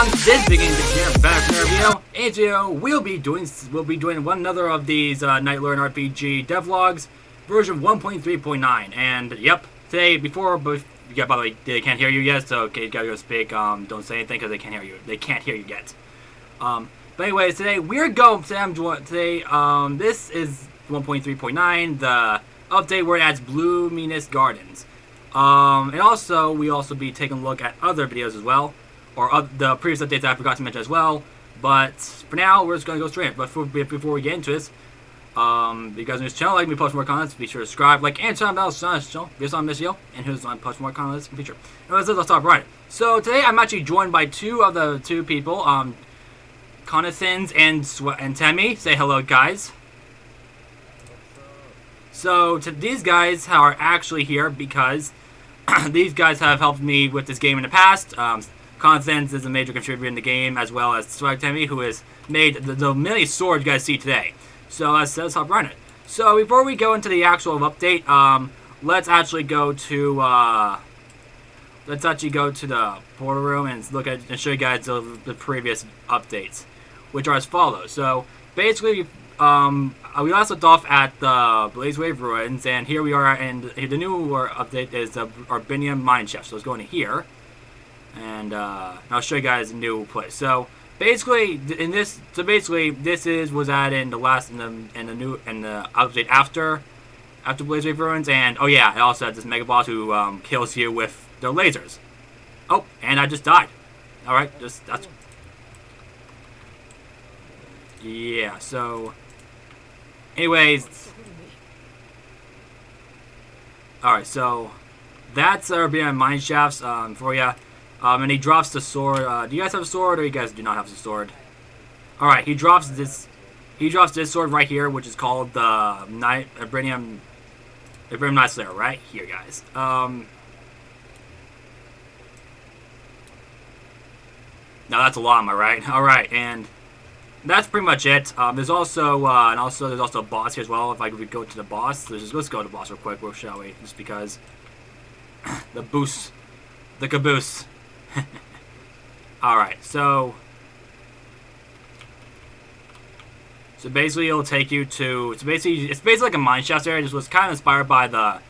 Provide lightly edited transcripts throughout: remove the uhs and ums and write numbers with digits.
everyone, this is BWK back from another video. In this video, we'll be doing one another of these Knightlordian RPG devlogs, version 1.3.9. And yep, today yeah, by the way, they can't hear you yet, so okay, you gotta go speak. Don't say anything because they can't hear you. They can't hear you yet. But anyways, today we're going. This is 1.3.9, the update where it adds Bloomyness gardens. And also, we also be taking a look at other videos as well, or the previous updates I forgot to mention as well. But for now, we're just gonna go straight in. But before we get into this, if you guys on this channel like me post more comments, be sure to subscribe, like, and turn on the bell on this channel. If on this video, and who's on post more comments in the future. Anyways, let's start right. So today I'm actually joined by two people, Konathans and Swagtemmie. Say hello, guys. So these guys are actually here because these guys have helped me with this game in the past. Konathans is a major contributor in the game, as well as Swagtemmie, who has made the many swords you guys see today. So let's hop right in. So before we go into the actual update, let's actually go to the portal room and look at and show you guys the previous updates, which are as follows. So basically, we last left off at the Blazewave Ruins, and here we are, and the new update is the Irbinium mine shaft. So let's go into here, and I'll show you guys a new place. So basically, this was added in the update after Blazewave Ruins, and oh yeah, it also had this mega boss who kills you with their lasers. Oh, and I just died. All right, that's yeah. So, anyways, all right. So that's our Irbinium mine shafts for you. And he drops the sword. Do you guys have a sword, or you guys do not have a sword? All right, he drops this. He drops this sword right here, which is called the Irbinium Night Slayer, right here, guys. Now that's a llama, right? All right, and that's pretty much it. There's also there's also a boss here as well. If I could go to the boss, let's go to the boss real quick, shall we? Just because the caboose. Alright, so basically it'll take you to, it's basically like a mine shaft area. This was kind of inspired by the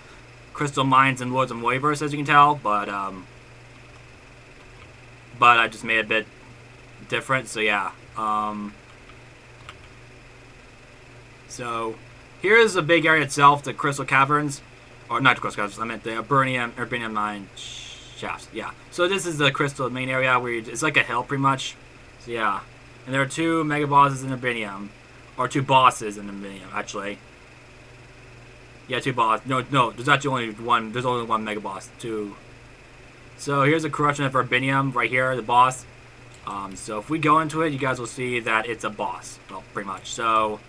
crystal mines in Lords and Warriors, as you can tell, but I just made it a bit different, so yeah. So here's the big area itself, the crystal caverns, or not the crystal caverns, I meant the Irbinium mine shafts, yeah. So this is the crystal main area where it's like a hill pretty much. So yeah. And there are two mega bosses in Irbinium. Or two bosses in Irbinium, actually. Yeah, two bosses. No, there's actually only one. There's only one mega boss. Two. So here's a corruption of Irbinium right here, the boss. So if we go into it, you guys will see that it's a boss. Well, pretty much. So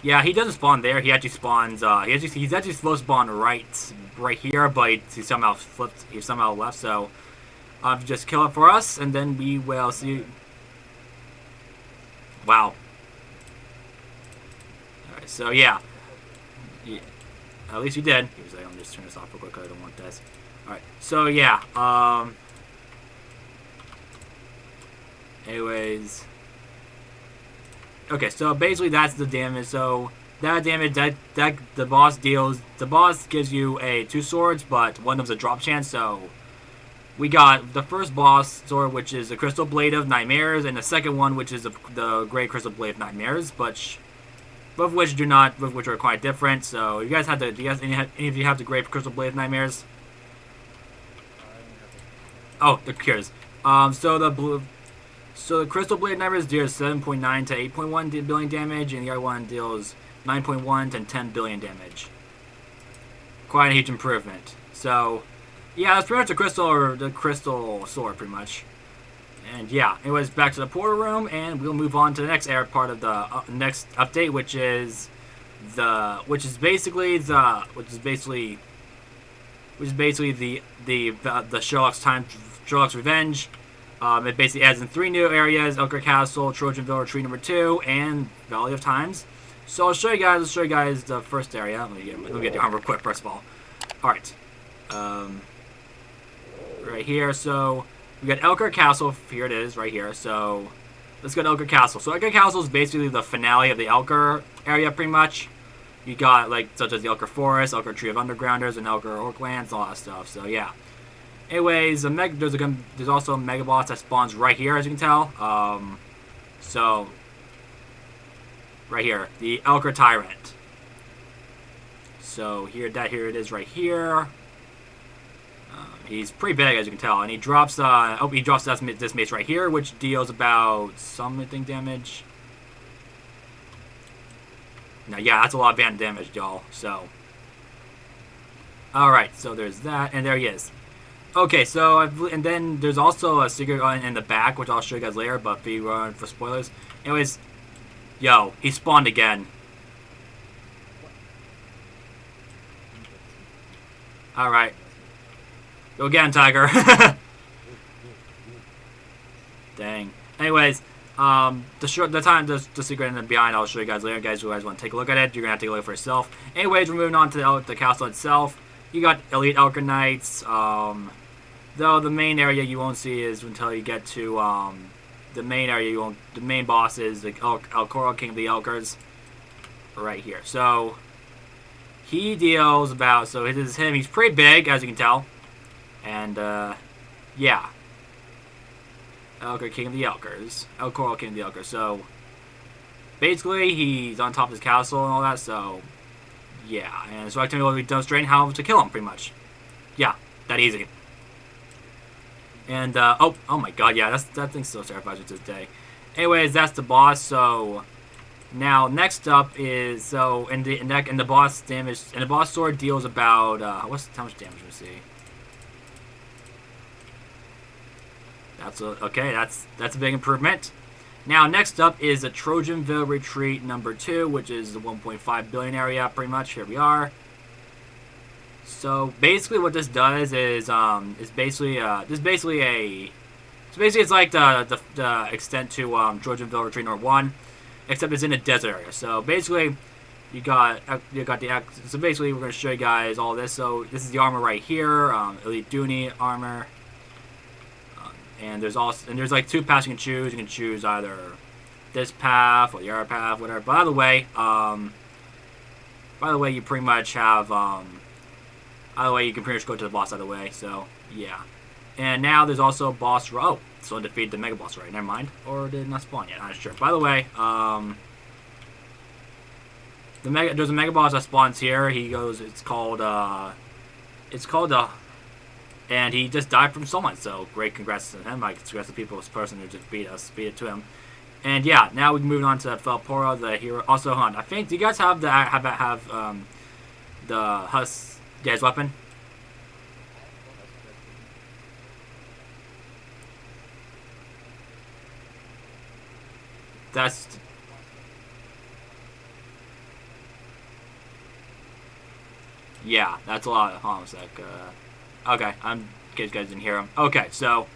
yeah, he doesn't spawn there. He actually spawns. He's actually supposed to spawn right here, but he somehow flipped. He somehow left. So just kill it for us, and then we will see. Wow. All right. So yeah. At least you did. He was like, "I'm just turn this off real quick. I don't want this." All right. So yeah. Anyways. Okay, so basically that's the damage. So that damage that the boss gives you two swords, but one of them's a drop chance. So we got the first boss sword, which is the Crystal Blade of Nightmares, and the second one, which is the Great Crystal Blade of Nightmares, both of which are quite different. So you guys have any of you have the Great Crystal Blade of Nightmares? Oh, the cures. So the Crystal Blade Nightmares deals 7.9 to 8.1 billion damage, and the other one deals 9.1 to 10 billion damage. Quite a huge improvement. So yeah, that's pretty much the crystal sword, pretty much. And yeah, anyways, back to the portal room, and we'll move on to the next part of the next update, which is basically the Sherlock's Revenge. It basically adds in 3 new areas: Elker Castle, Trojanville Retreat number 2, and Valley of Times. So let's show you guys the first area. Let me get the armor quick first of all. Alright. Right here, so We got Elker Castle. Here it is, right here. So let's go to Elker Castle. So Elker Castle is basically the finale of the Elker area, pretty much. You got like such as the Elker Forest, Elker Tree of Undergrounders, and Elker Orklands, all that stuff. So yeah. Anyways, there's also a Mega Boss that spawns right here, as you can tell. So right here, the Elker Tyrant. So here it is right here. He's pretty big, as you can tell, and he drops this mace right here, which deals about something damage. Now, yeah, that's a lot of band damage, y'all. So, all right, so there's that, and there he is. Okay, so and then there's also a secret in the back, which I'll show you guys later, but be run for spoilers. Anyways, yo, he spawned again. All right. Go again, Tiger. Dang. Anyways, the secret in the behind, I'll show you guys later. Guys, you guys want to take a look at it, you're gonna have to take a look for yourself. Anyways, we're moving on to the castle itself. You got Elite Elker Knights. Though the main area you won't see is until you get to the main area. The main boss is the Elker King of the Elkers, right here. So he deals about. So it is him. He's pretty big, as you can tell. And, yeah. Elker King of the Elkers. Elker King of the Elkers. So, basically, he's on top of his castle and all that, so, yeah. And swagtemmie will be demonstrating how to kill him, pretty much. Yeah, that easy. And, oh my god, yeah, that thing still terrifies me to this day. Anyways, that's the boss, so, now, next up is, so, and the boss damage, and the boss sword deals about, how much damage we see? Okay, that's a big improvement. Now, next up is the Trojanville Retreat number 2, which is the 1.5 billion area, pretty much. Here we are. So basically, what this does is basically it's like the extent to Trojanville Retreat number 1, except it's in a desert area. So basically, you got the so basically we're gonna show you guys all this. So this is the armor right here, Elite Dooney armor. And there's like 2 paths you can choose. You can choose either this path or the other path, whatever. By the way, you pretty much have either way you can pretty much go to the boss either way. So yeah. And now there's also a boss. Oh, so defeat the Mega Boss, right? Never mind. Or did it not spawn yet? I'm not sure. By the way, there's a Mega Boss that spawns here. He goes. It's called and he just died from someone, so great congrats to him. Like, congrats to people, this person who just beat it to him. And yeah, now we're moving on to Falporo the Hero. Also, hold on, I think, do you guys have the Huss guy's weapon? Yeah, that's a lot. Hold on a sec. Okay, in case you guys didn't hear him. Okay, so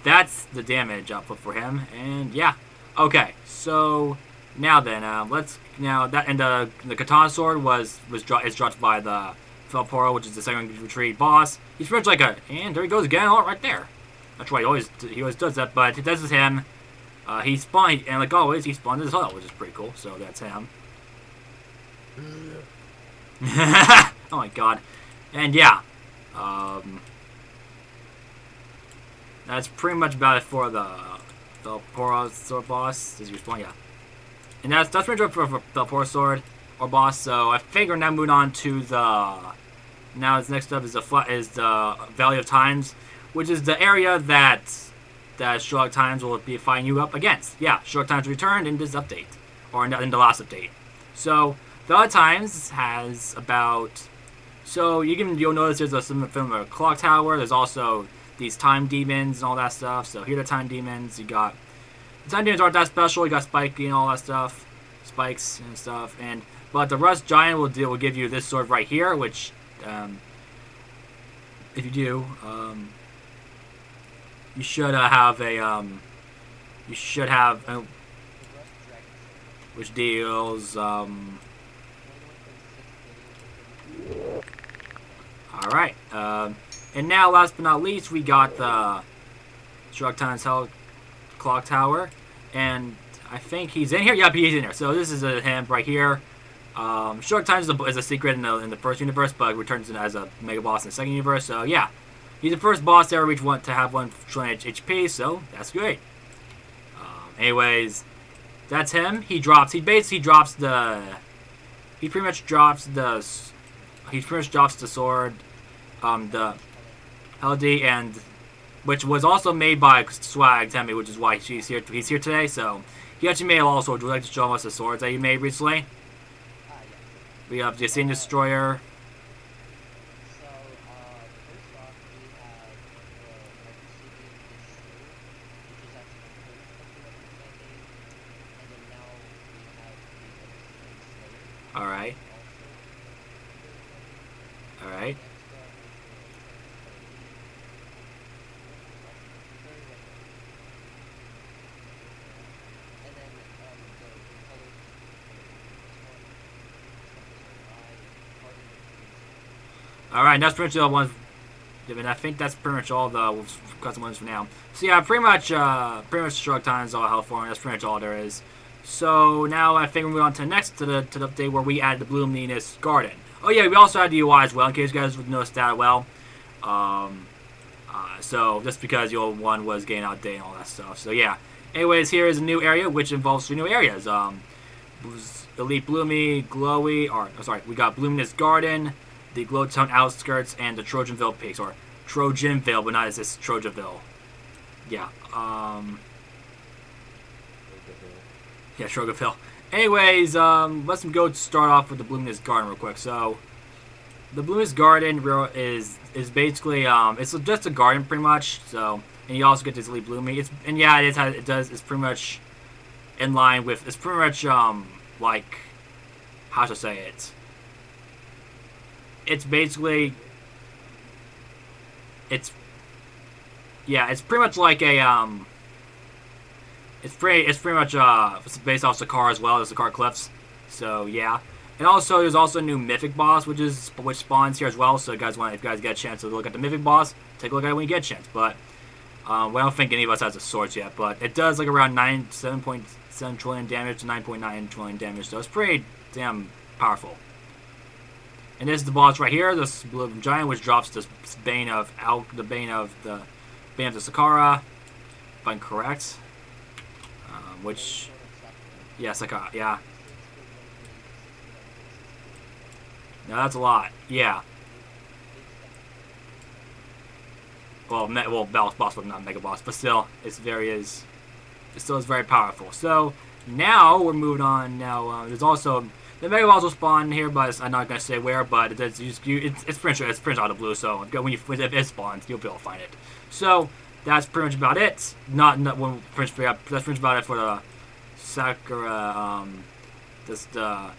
that's the damage output for him, and yeah. Okay, so now then, the katana sword is dropped by the Falporo, which is the second retreat boss. He's pretty much like and there he goes again, right there. That's why he always does that, but this is him. He spawned, and like always, he spawned his hull, which is pretty cool. So that's him. Oh my god, and yeah. That's pretty much about it for the Falporo sword boss. Is respawn, yeah. And that's pretty much for the Falporo sword or boss. So I figure now moving on to next up is the Valley of Times, which is the area that Sherlock Times will be fighting you up against. Yeah, Sherlock Times returned in this update, or in the last update. So Valley of Times has about. So you'll notice there's a clock tower. There's also these time demons and all that stuff. So here are the time demons. The time demons aren't that special. You got spiky and all that stuff, spikes and stuff. But the Rust Giant will give you this sword right here, which if you do, you should have which deals Alright, and now last but not least, we got the Trojanville's Hell Clock Tower, and I think he's in here. Yep, he's in here. So this is him right here. Trojanville is a secret in the first universe, but returns as a mega boss in the second universe. So yeah, he's the first boss to ever reach to have 1 trillion HP. So that's great. Anyways, that's him. He pretty much drops the sword, the LD, and which was also made by swagtemmie, which is why he's here today. So he actually made a lot of swords. Would you like to show us the swords that he made recently? We have the Ascending Destroyer. Alright. Alright. Alright, that's pretty much all the ones. I think that's pretty much all the custom ones for now. So yeah, pretty much Shrug Times all health for, and that's pretty much all there is. So now I think we're moving on to the next to the update where we added the Bloomyness Garden. Oh yeah, we also had the UI as well, in case you guys would notice that well. So just because the old one was getting outdated and all that stuff. So yeah. Anyways, here is a new area which involves 3 new areas. Elite Bloomy, Glowy, we got Bloomyness Garden, the GloTone Outskirts, and the Trojanville Peaks, or Trojanville, but not as this Trojanville. Yeah. Yeah, Troganville. Anyways, let's go start off with the Bloomyness Garden real quick. So, the Bloomyness Garden is basically it's just a garden pretty much. So, and you also get this Elite Bloomy. It's pretty much in line with. It's pretty much like, how should I say it? It's basically it's pretty much like a It's pretty much it's based off Sakar as well as Sakar Cliffs. So yeah, and also there's also a new Mythic Boss which spawns here as well. So if you guys get a chance to look at the Mythic Boss, take a look at it when you get a chance. But we don't think any of us has the swords yet. But it does like around 7.7 trillion damage to 9.9 trillion damage. So it's pretty damn powerful. And this is the boss right here, this blue giant, which drops this Bane of the Sakara, if I'm correct. Which, yeah, Sakara, yeah. No, that's a lot. Yeah. Well, boss, but not mega boss, but still, it still is very powerful. So now we're moving on. Now there's also the mega boss will spawn here, but I'm not gonna say where. But it's pretty out of blue. So if it spawns, you'll be able to find it. So that's pretty much about it. That's pretty much about it for the Sakura. The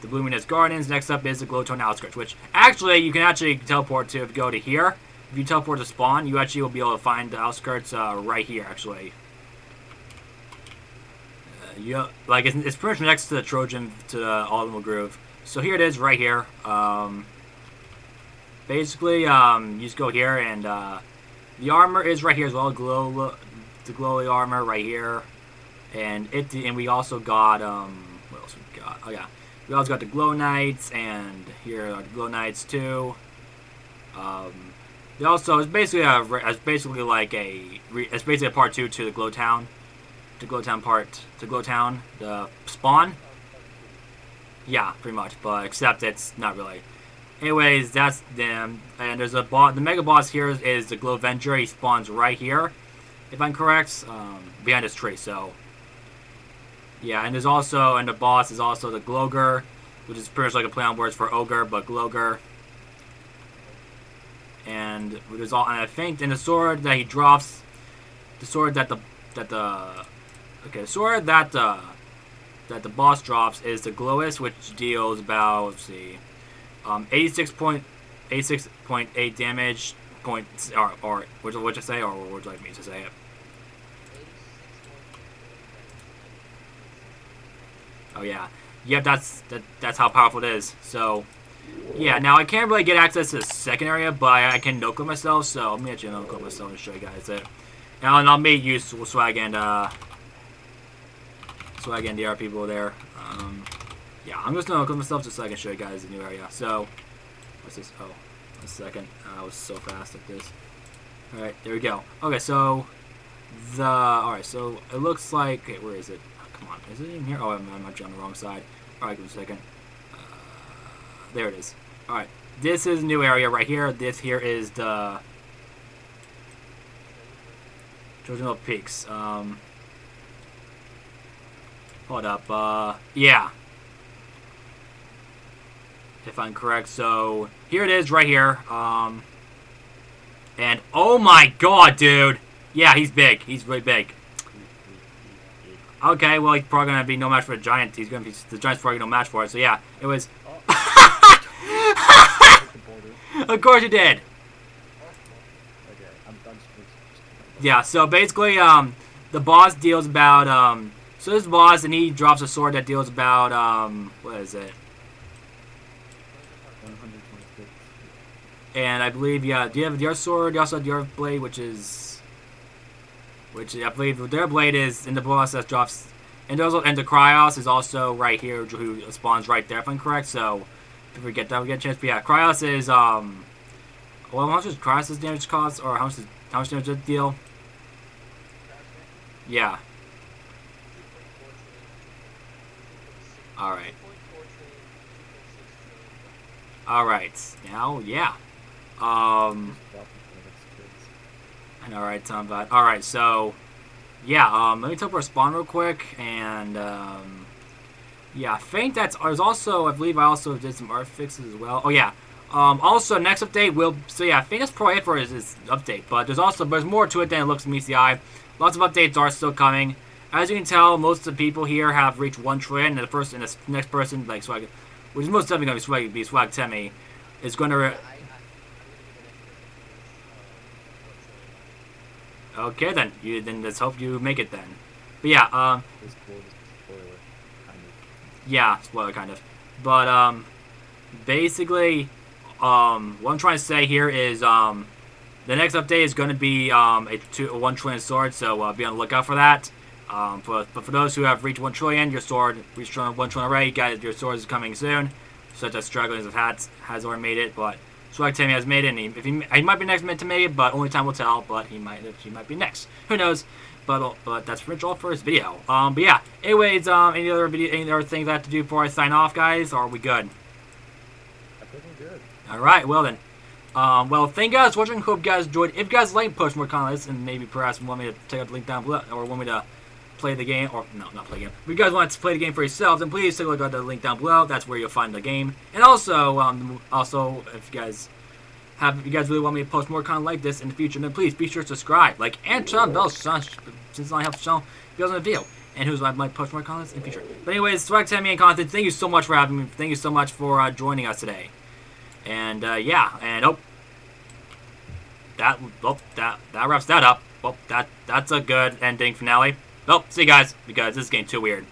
Bloomyness Gardens. Next up is the GloTone Outskirts, which actually you can actually teleport to if you go to here. If you teleport to spawn, you actually will be able to find the outskirts right here, actually. Yeah, like it's pretty much next to the Trojan, to the Autumnal Groove. So here it is, right here. Basically, you just go here, and the armor is right here as well. The glowy armor right here, and we also got what else we got? Oh yeah, we also got the Glow Knights, and here are the Glow Knights too. Also, it's basically a part 2 to the GloTown, GloTown, the spawn. Yeah, pretty much, but except it's not really. Anyways, that's them. And there's a boss. The mega boss here is the Glovenger. He spawns right here, if I'm correct, behind this tree. So yeah, and the boss is also the Gloger, which is pretty much like a play on words for ogre, but Gloger. And I think the sword that he drops, the sword that the boss drops is the Glowist, which deals about 86.8 damage points, or would you say, or would you like me to say it? Oh yeah, yep, that's how powerful it is. So. Yeah, now I can't really get access to the second area, but I can no-clip myself, so I'm going to no-clip myself and show you guys it. And I'll meet you, Swag and the other people there. Yeah, I'm just gonna look at myself just so I can show you guys the new area. So, what's this? Oh, a second. I was so fast at this. All right, there we go. Okay, so all right, so it looks like. Okay, where is it? Oh, come on, is it in here? Oh, I'm actually on the wrong side. All right, give me a second. There it is. All right, this is a new area right here. This here is the Trojanville Peaks. Hold up. Yeah. If I'm correct, so here it is right here. And oh my god, dude. Yeah, he's big. He's really big. Okay, well, he's probably gonna be no match for the giant. He's gonna be the giant's probably no match for it. So yeah, it was. Of course you did. Yeah. So basically, the boss deals about So this boss, and he drops a sword that deals about what is it? 126. And I believe, yeah, do you have your sword? You also have your blade, which I believe their blade is in the boss that drops, and also and the Cryos is also right here, who spawns right there if I'm correct. So if we get that, we get a chance. But yeah, Cryos is well, how much does Cryos' damage cost, or how much damage does it deal? Yeah. All right. All right. Now, yeah. And all right, Tom. But all right, so yeah. Let me teleport spawn real quick, and yeah, I think that's. There's also, I believe, I also did some art fixes as well. Oh yeah. Also, next update will. So yeah, I think that's probably it for this update. But there's more to it than it looks to meet the eye. Lots of updates are still coming. As you can tell, most of the people here have reached 1 trillion, and the next person, like Swag, which is most definitely going to be swagtemmie, is going to. Okay, then. Then let's hope you make it then. But yeah, yeah, spoiler kind of. But basically, what I'm trying to say here is the next update is going to be a 1 trillion sword, so be on the lookout for that. But for those who have reached 1 trillion, your sword reached 1 trillion already. Guys, your sword is coming soon. Such as Strugglers of Hats has already made it, but swagtemmie has made it. And he might be next to make it, but only time will tell. But he might be next. Who knows? But that's pretty much all for this video. But yeah. Anyways, any other things I have to do before I sign off, guys? Or are we good? I think we're good. All right. Well then. Well, thank you guys for watching. Hope you guys enjoyed. If you guys like post more comments and maybe perhaps want me to take out the link down below, or want me to play the game, or no, not play the game. If you guys want to play the game for yourselves, then please take a look at the link down below. That's where you'll find the game. And also, if you guys really want me to post more content like this in the future, then please be sure to subscribe, like, and turn on bell, since it only helps the channel videos on the video. And who's might post more content in the future. But anyways, swagtemmie and Konathans, thank you so much for having me. Thank you so much for joining us today. And yeah, and that wraps that up. Well, that's a good ending finale. Well, see you guys, because this is getting too weird.